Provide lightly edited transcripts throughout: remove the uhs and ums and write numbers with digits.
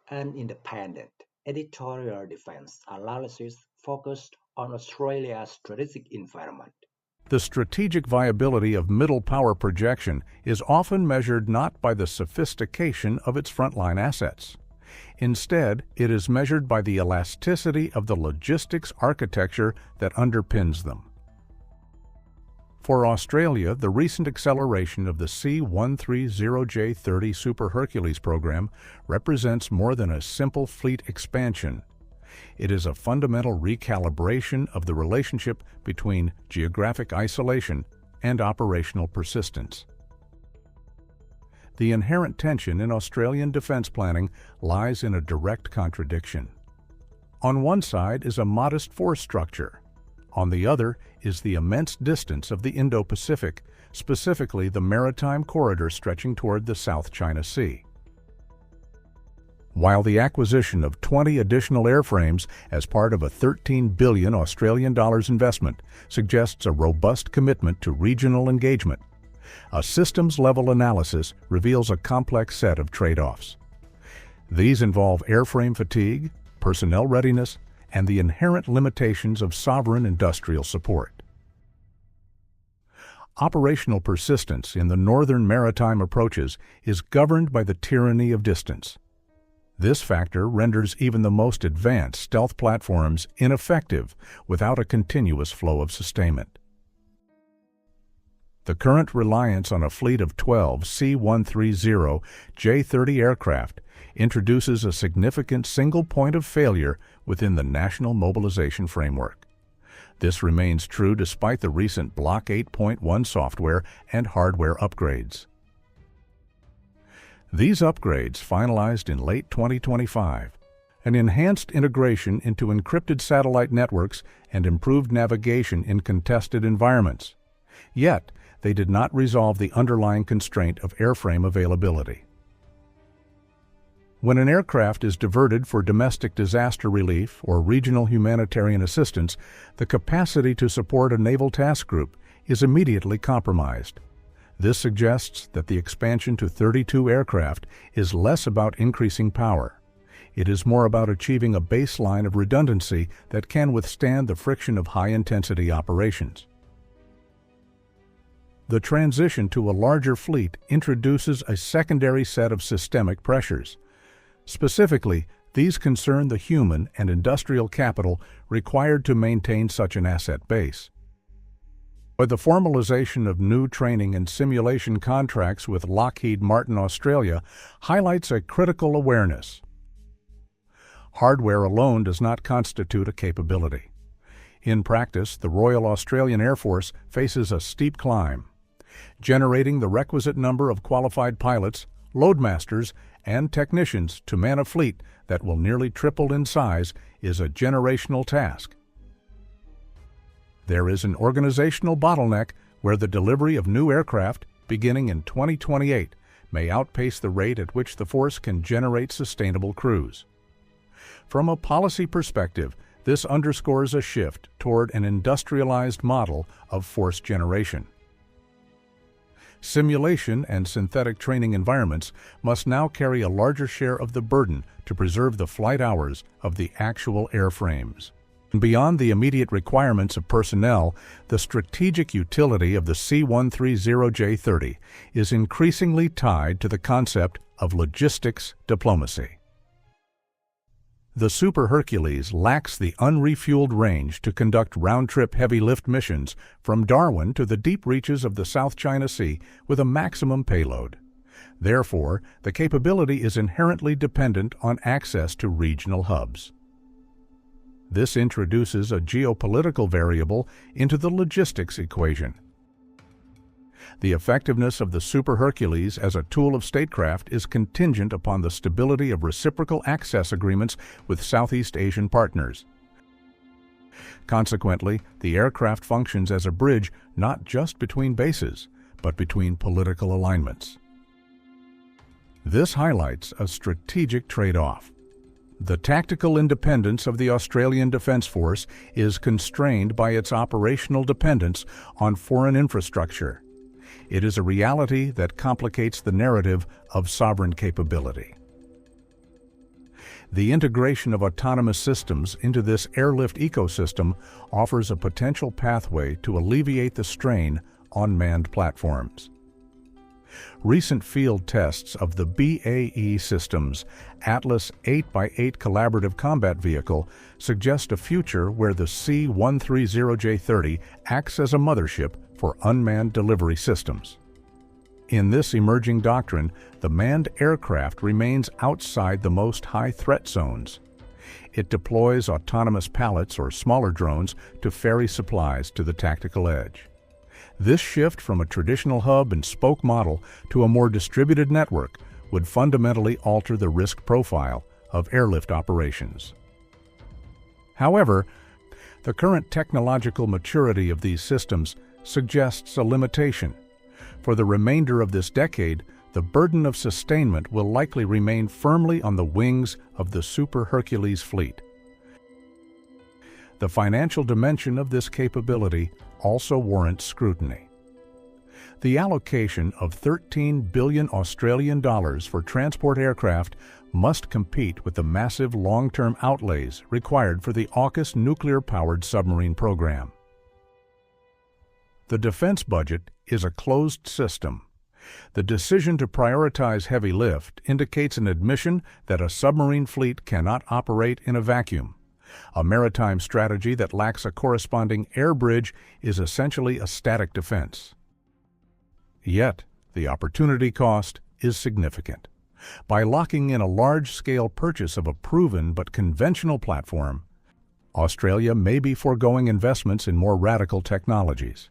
An independent editorial defense analysis focused on Australia's strategic environment. The strategic viability of middle power projection is often measured not by the sophistication of its frontline assets. Instead, it is measured by the elasticity of the logistics architecture that underpins them. For Australia, the recent acceleration of the C-130J-30 Super Hercules program represents more than a simple fleet expansion. It is a fundamental recalibration of the relationship between geographic isolation and operational persistence. The inherent tension in Australian defence planning lies in a direct contradiction. On one side is a modest force structure. On the other is the immense distance of the Indo-Pacific, specifically the maritime corridor stretching toward the South China Sea. While the acquisition of 20 additional airframes as part of a 13 billion Australian dollars investment suggests a robust commitment to regional engagement, a systems-level analysis reveals a complex set of trade-offs. These involve airframe fatigue, personnel readiness, and the inherent limitations of sovereign industrial support. Operational persistence in the northern maritime approaches is governed by the tyranny of distance. This factor renders even the most advanced stealth platforms ineffective without a continuous flow of sustainment. The current reliance on a fleet of 12 C-130J-30 aircraft introduces a significant single point of failure within the national mobilization framework. This remains true despite the recent Block 8.1 software and hardware upgrades. These upgrades, finalized in late 2025, an enhanced integration into encrypted satellite networks and improved navigation in contested environments. Yet, they did not resolve the underlying constraint of airframe availability. When an aircraft is diverted for domestic disaster relief or regional humanitarian assistance, the capacity to support a naval task group is immediately compromised. This suggests that the expansion to 32 aircraft is less about increasing power. It is more about achieving a baseline of redundancy that can withstand the friction of high-intensity operations. The transition to a larger fleet introduces a secondary set of systemic pressures. Specifically, these concern the human and industrial capital required to maintain such an asset base. But the formalization of new training and simulation contracts with Lockheed Martin Australia highlights a critical awareness. Hardware alone does not constitute a capability. In practice, the Royal Australian Air Force faces a steep climb. Generating the requisite number of qualified pilots, loadmasters, and technicians to man a fleet that will nearly triple in size is a generational task. There is an organizational bottleneck where the delivery of new aircraft, beginning in 2028, may outpace the rate at which the force can generate sustainable crews. From a policy perspective, this underscores a shift toward an industrialized model of force generation. Simulation and synthetic training environments must now carry a larger share of the burden to preserve the flight hours of the actual airframes. Beyond the immediate requirements of personnel, the strategic utility of the C-130J-30 is increasingly tied to the concept of logistics diplomacy. The Super Hercules lacks the unrefueled range to conduct round-trip heavy-lift missions from Darwin to the deep reaches of the South China Sea with a maximum payload. Therefore, the capability is inherently dependent on access to regional hubs. This introduces a geopolitical variable into the logistics equation. The effectiveness of the Super Hercules as a tool of statecraft is contingent upon the stability of reciprocal access agreements with Southeast Asian partners. Consequently, the aircraft functions as a bridge not just between bases, but between political alignments. This highlights a strategic trade-off. The tactical independence of the Australian Defence Force is constrained by its operational dependence on foreign infrastructure. It is a reality that complicates the narrative of sovereign capability. The integration of autonomous systems into this airlift ecosystem offers a potential pathway to alleviate the strain on manned platforms. Recent field tests of the BAE Systems Atlas 8x8 collaborative combat vehicle suggest a future where the C-130J-30 acts as a mothership for unmanned delivery systems. In this emerging doctrine, the manned aircraft remains outside the most high threat zones. It deploys autonomous pallets or smaller drones to ferry supplies to the tactical edge. This shift from a traditional hub and spoke model to a more distributed network would fundamentally alter the risk profile of airlift operations. However, the current technological maturity of these systems suggests a limitation. For the remainder of this decade, the burden of sustainment will likely remain firmly on the wings of the Super Hercules fleet. The financial dimension of this capability also warrants scrutiny. The allocation of 13 billion Australian dollars for transport aircraft must compete with the massive long-term outlays required for the AUKUS nuclear-powered submarine program. The defense budget is a closed system. The decision to prioritize heavy lift indicates an admission that a submarine fleet cannot operate in a vacuum. A maritime strategy that lacks a corresponding air bridge is essentially a static defense. Yet, the opportunity cost is significant. By locking in a large-scale purchase of a proven but conventional platform, Australia may be foregoing investments in more radical technologies.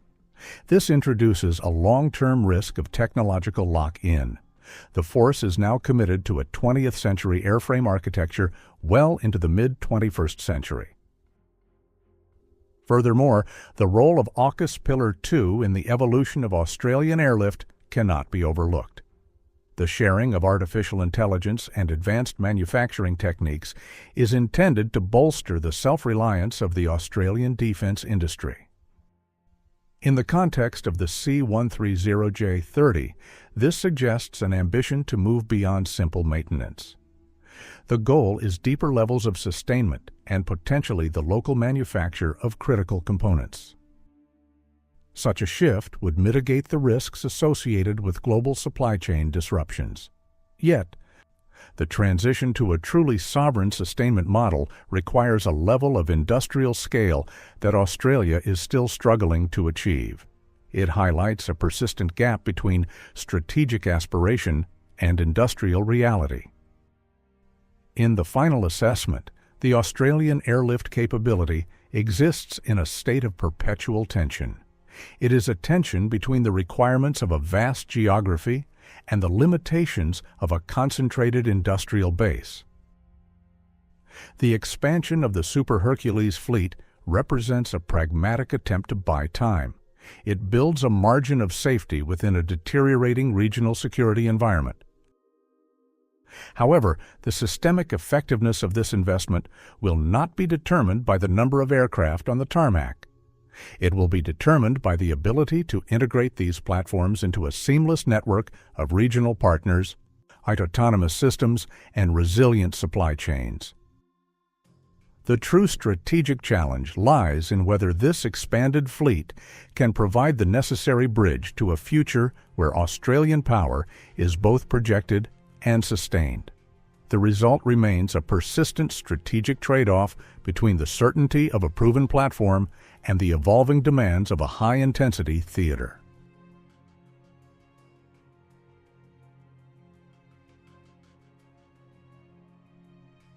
This introduces a long-term risk of technological lock-in. The force is now committed to a 20th century airframe architecture well into the mid-21st century. Furthermore, the role of AUKUS Pillar 2 in the evolution of Australian airlift cannot be overlooked. The sharing of artificial intelligence and advanced manufacturing techniques is intended to bolster the self-reliance of the Australian defense industry. In the context of the C-130J-30, this suggests an ambition to move beyond simple maintenance. The goal is deeper levels of sustainment and potentially the local manufacture of critical components. Such a shift would mitigate the risks associated with global supply chain disruptions. Yet, the transition to a truly sovereign sustainment model requires a level of industrial scale that Australia is still struggling to achieve. It highlights a persistent gap between strategic aspiration and industrial reality. In the final assessment, the Australian airlift capability exists in a state of perpetual tension. It is a tension between the requirements of a vast geography and the limitations of a concentrated industrial base. The expansion of the Super Hercules fleet represents a pragmatic attempt to buy time. It builds a margin of safety within a deteriorating regional security environment. However, the systemic effectiveness of this investment will not be determined by the number of aircraft on the tarmac. It will be determined by the ability to integrate these platforms into a seamless network of regional partners, autonomous systems, and resilient supply chains. The true strategic challenge lies in whether this expanded fleet can provide the necessary bridge to a future where Australian power is both projected and sustained. The result remains a persistent strategic trade-off between the certainty of a proven platform and the evolving demands of a high-intensity theater.